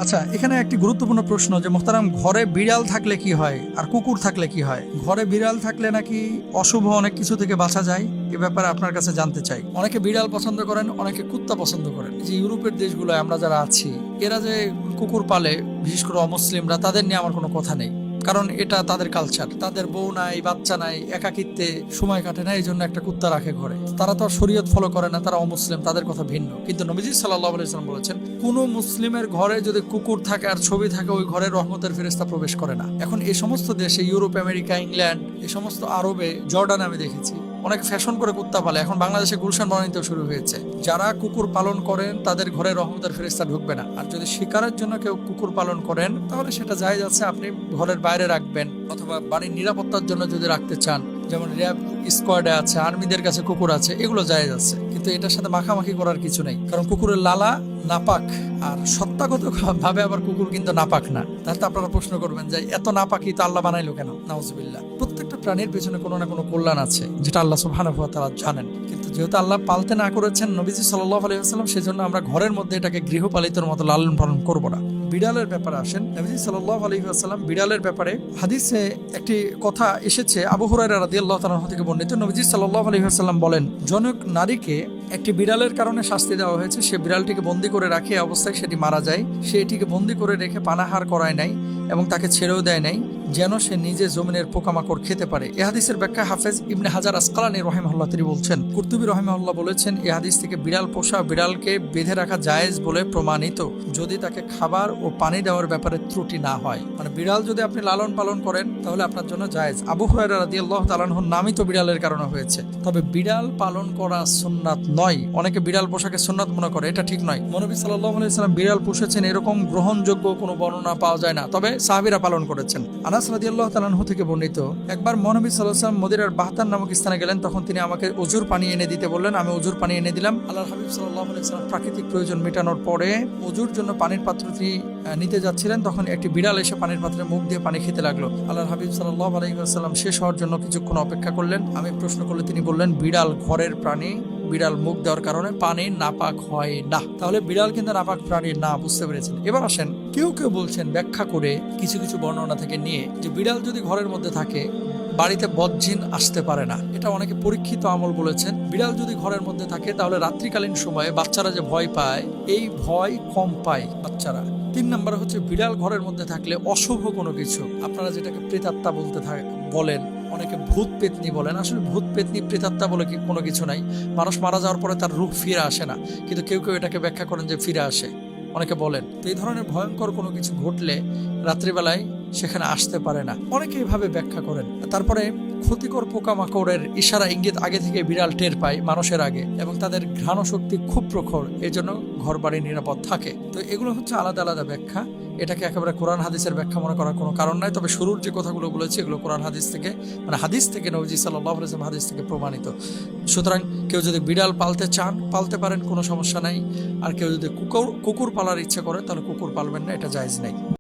আচ্ছা, এখানে একটি গুরুত্বপূর্ণ প্রশ্ন যে মোহতারাম, ঘরে বিড়াল থাকলে কি হয় আর কুকুর থাকলে কি হয়? ঘরে বিড়াল থাকলে নাকি অশুভ অনেক কিছু থেকে বাঁচা যায়, এ ব্যাপারে আপনার কাছে জানতে চাই। অনেকে বিড়াল পছন্দ করেন, অনেকে কুত্তা পছন্দ করেন। যে ইউরোপের দেশগুলো আমরা যারা আছি, এরা যে কুকুর পালে, বিশেষ করে অমুসলিমরা, তাদের নিয়ে আমার কোনো কথা নেই। কারণ এটা তাদের কালচার, তাদের বউ নাই, বাচ্চা নাই, একাকিত্বে সময় কাটে না, এই জন্য একটা কুত্তা রাখে ঘরে। তারা তো আর শরীয়ত ফলো করে না, তারা অমুসলিম, তাদের কথা ভিন্ন। কিন্তু নবীজি সাল্লাল্লাহু আলাইহি ওয়াসাল্লাম বলেছেন, কোন মুসলিমের ঘরে যদি কুকুর থাকে আর ছবি থাকে, ওই ঘরে রহমতের ফেরেশতা প্রবেশ করে না। এখন এই সমস্ত দেশে, ইউরোপ, আমেরিকা, ইংল্যান্ড, এই সমস্ত আরবে, জর্ডানে আমি দেখেছি অনেক ফ্যাশন করে কুত্তা পালে। এখন বাংলাদেশে গুলশান বনানীতেও শুরু হয়েছে। যারা কুকুর পালন করেন তাদের ঘরে রহমতের ফেরেশতা ঢুকবে না। আর যদি শিকারের জন্য কেউ কুকুর পালন করেন, তাহলে সেটা জায়েজ আছে, আপনি ঘরের বাইরে রাখবেন, অথবা বাড়ির নিরাপত্তার জন্য যদি রাখতে চান, যেমন র্যাব স্কোয়াডে আছে, আর্মিদের কাছে কুকুর আছে, এগুলো জায়েজ আছে। কিন্তু এটার সাথে মাখামাখি করার কিছু নেই, কারণ কুকুরের লালা নাপাক, আর সত্তাগত ভাবে আবার কুকুর কিন্তু নাপাক না। তাহলে আপনারা প্রশ্ন করবেন যে এত নাপাকি তো আল্লাহ বানাইলো কেন? নাউজুবিল্লাহ। প্রত্যেকটা প্রাণীর পেছনে কোনো না কোনো কল্যাণ আছে, যেটা আল্লাহ সুবহানাহু ওয়া তাআলা জানেন। কিন্তু যেহেতু আল্লাহ পালতে না করেছেন নবীজি সাল্লাল্লাহু আলাইহি ওয়াসাল্লাম, সেজন্য আমরা ঘরের মধ্যে এটাকে গৃহপালিতের মতো লালন পালন করব না। বিড়ালের ব্যাপারে আসেন, নবীজি সাল্লাল্লাহু আলাইহি ওয়াসাল্লাম বিড়ালের ব্যাপারে হাদিসে একটি কথা এসেছে, আবু হুরায়রা রাদিয়াল্লাহু তাআলা থেকে বর্ণিত। নবীজি সাল্লাল্লাহু আলাইহি ওয়াসাল্লাম বলেন, জনক নারীকে একটি বিড়ালের কারণে শাস্তি দেওয়া হয়েছে। সে বিড়ালটিকে বন্দী করে রাখে, অবস্থায় সেটি মারা যায়। সে এটিকে বন্দী করে রেখে পানাহার করায় নাই এবং তাকে ছেড়েও দেয় নাই, যেন সে নিজে জমিনের পোকামাকড় খেতে পারে। এ হাদিসের ব্যাখ্যা হাফেজ ইবনে হাজার আসকালানী রাহিমাহুল্লাহ তিনি বলছেন, কুরতুবী রাহিমাহুল্লাহ বলেছেন, এ হাদিস থেকে বিড়াল পোষা, বিড়ালকে বেঁধে রাখা জায়েজ বলে প্রমাণিত, যদি তাকে খাবার ও পানি দেওয়ার ব্যাপারে ত্রুটি না হয়। মানে বিড়াল যদি আপনি লালন পালন করেন, তাহলে আপনার জন্য জায়েজ। আবু হুরায়রা রাদিয়াল্লাহু তাআলা আনহুর নামই তো বিড়ালের কারণে হয়েছে। তবে বিড়াল পালন করা সুন্নাত নয়। অনেকে বিড়াল পোষাকে সুন্নাত মনে করে, এটা ঠিক নয়। নবী সাল্লাল্লাহু আলাইহি ওয়াসাল্লাম বিড়াল পুষেছেন এরকম গ্রহণযোগ্য কোনো বর্ণনা পাওয়া যায় না, তবে সাহাবীরা পালন করেছেন। আনাস রাদিয়াল্লাহু তাআলা আনহু থেকে বর্ণিত, একবার মহানবী সাল্লাল্লাহু আলাইহি ওয়াসাল্লাম মদিনার বাহতান নামক স্থানে গেলেন। তখন তিনি আমাকে অজুর পানি এনে দিতে বললেন। আমি অজুর পানি এনে দিলাম। আল্লাহর হাবিব সাল্লাল্লাহু আলাইহি ওয়াসাল্লাম প্রাকৃতিক প্রয়োজন মেটানোর পরে অজুর জন্য পানির পাত্রটি নিতে যাচ্ছিলেন। তখন একটি বিড়াল এসে পানির পাত্রে মুখ দিয়ে পানি খেতে লাগলো। আল্লাহর হাবিব সাল্লাল্লাহু আলাইহি ওয়াসাল্লাম শেষ হওয়ার জন্য কিছুক্ষণ অপেক্ষা করলেন। আমি প্রশ্ন করলে তিনি বললেন, বিড়াল ঘরের প্রাণী, বিড়াল মুখ দেওয়ার কারণে পানি নাপাক হয় না। তাহলে বিড়াল কিন্তু নাপাক প্রাণী না, বুঝতে পেরেছেন? এবার আসেন, কেউ কেউ বলছেন ব্যাখ্যা করে কিছু কিছু বর্ণনা থেকে নিয়ে, যে বিড়াল যদি ঘরের মধ্যে থাকে বাড়িতে বদজিন আসতে পারে না। এটা অনেকে পরীক্ষিত আমল বলেছেন। বিড়াল যদি ঘরের মধ্যে থাকে, তাহলে রাত্রিকালীন সময়ে বাচ্চারা যে ভয় পায়, এই ভয় কম পায় বাচ্চারা। 3 নম্বর হচ্ছে, বিড়াল ঘরের মধ্যে থাকলে অশুভ কোনো কিছু, আপনারা যেটাকে প্রেতাত্মা বলেন, অনেকে ভূত পেতনি বলেন। আসলে ভূত পেতনি প্রেতাত্মা বলে কোনো কিছু নাই। মানুষ মারা যাওয়ার পরে তার রূপ ফিরে আসে না, কিন্তু কেউ কেউ এটাকে ব্যাখ্যা করেন যে ফিরে আসে, অনেকে বলেন। তো এই ধরনের ভয়ঙ্কর কোনো কিছু ঘটলে রাত্রিবেলায় সেখানে আসতে পারে না, অনেকে এইভাবে ব্যাখ্যা করেন। তারপরে ক্ষতিকর পোকামাকড়ের ইশারা ইঙ্গিত আগে থেকে বিড়াল টের পায় মানুষের আগে, এবং তাদের ঘ্রাণ শক্তি খুব প্রখর, এই জন্য ঘর বাড়ি নিরাপদ থাকে। তো এগুলো হচ্ছে আলাদা আলাদা ব্যাখ্যা। এটাকে একেবারে কোরআন হাদিসের ব্যাখ্যা মনে করার কোনো কারণ নাই। তবে শুরুর যে কথাগুলো বলেছি, এগুলো কোরআন হাদিস থেকে, মানে হাদিস থেকে, নবীজি সাল্লাল্লাহু আলাইহি ওয়াসাল্লাম হাদিস থেকে প্রমাণিত। সুতরাং কেউ যদি বিড়াল পালতে চান, পালতে পারেন, কোনো সমস্যা নাই। আর কেউ যদি কুকুর পালার ইচ্ছে করে, তাহলে কুকুর পালবেন না, এটা জায়েজ নেই।